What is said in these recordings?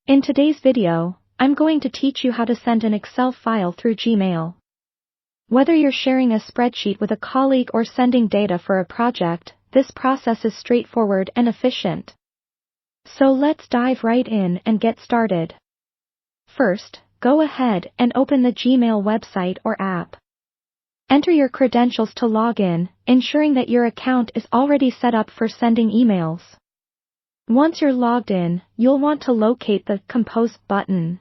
In today's video, I'm going to teach you how to send an Excel file through Gmail. Whether you're sharing a spreadsheet with a colleague or sending data for a project, this process is straightforward and efficient. So let's dive right in and get started. First, go ahead and open the Gmail website or app. Enter your credentials to log in, ensuring that your account is already set up for sending emails. Once you're logged in, you'll want to locate the Compose button.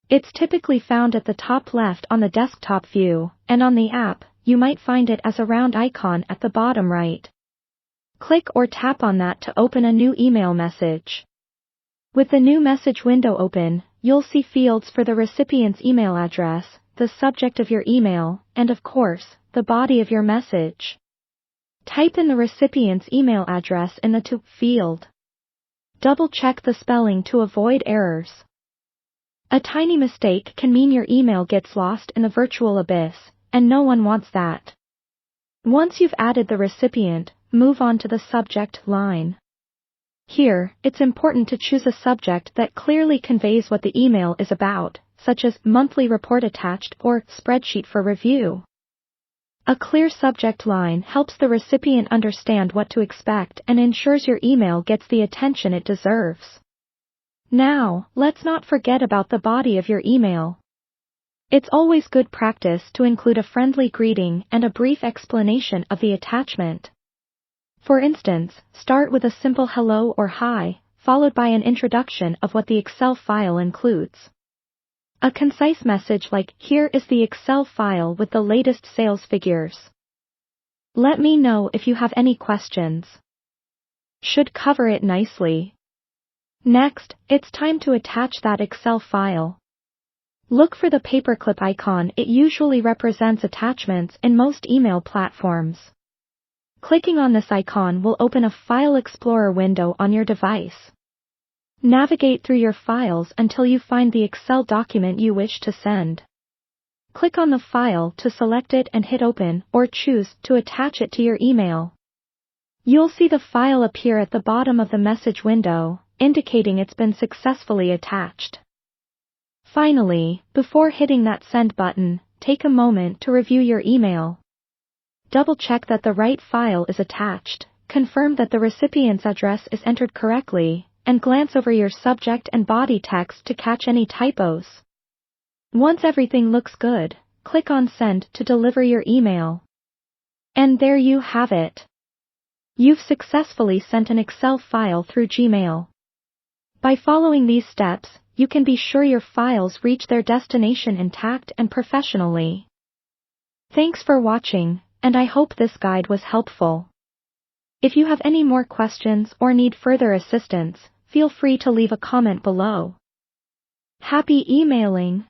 It's typically found at the top left on the desktop view, and on the app, you might find it as a round icon at the bottom right. Click or tap on that to open a new email message. With the new message window open, you'll see fields for the recipient's email address, the subject of your email, and of course, the body of your message. Type in the recipient's email address in the To field. Double-check the spelling to avoid errors. A tiny mistake can mean your email gets lost in the virtual abyss, and no one wants that. Once you've added the recipient, move on to the subject line. Here, it's important to choose a subject that clearly conveys what the email is about, such as monthly report attached or spreadsheet for review. A clear subject line helps the recipient understand what to expect and ensures your email gets the attention it deserves. Now, let's not forget about the body of your email. It's always good practice to include a friendly greeting and a brief explanation of the attachment. For instance, start with a simple hello or hi, followed by an introduction of what the Excel file includes. A concise message like, "Here is the Excel file with the latest sales figures. Let me know if you have any questions." Should cover it nicely. Next, it's time to attach that Excel file. Look for the paperclip icon. It usually represents attachments in most email platforms. Clicking on this icon will open a File Explorer window on your device. Navigate through your files until you find the Excel document you wish to send. Click on the file to select it and hit Open, or choose to attach it to your email. You'll see the file appear at the bottom of the message window, indicating it's been successfully attached. Finally, before hitting that Send button, take a moment to review your email. Double-check that the right file is attached, confirm that the recipient's address is entered correctly, and glance over your subject and body text to catch any typos. Once everything looks good, click on Send to deliver your email. And there you have it. You've successfully sent an Excel file through Gmail. By following these steps, you can be sure your files reach their destination intact and professionally. Thanks for watching, and I hope this guide was helpful. If you have any more questions or need further assistance, feel free to leave a comment below. Happy emailing!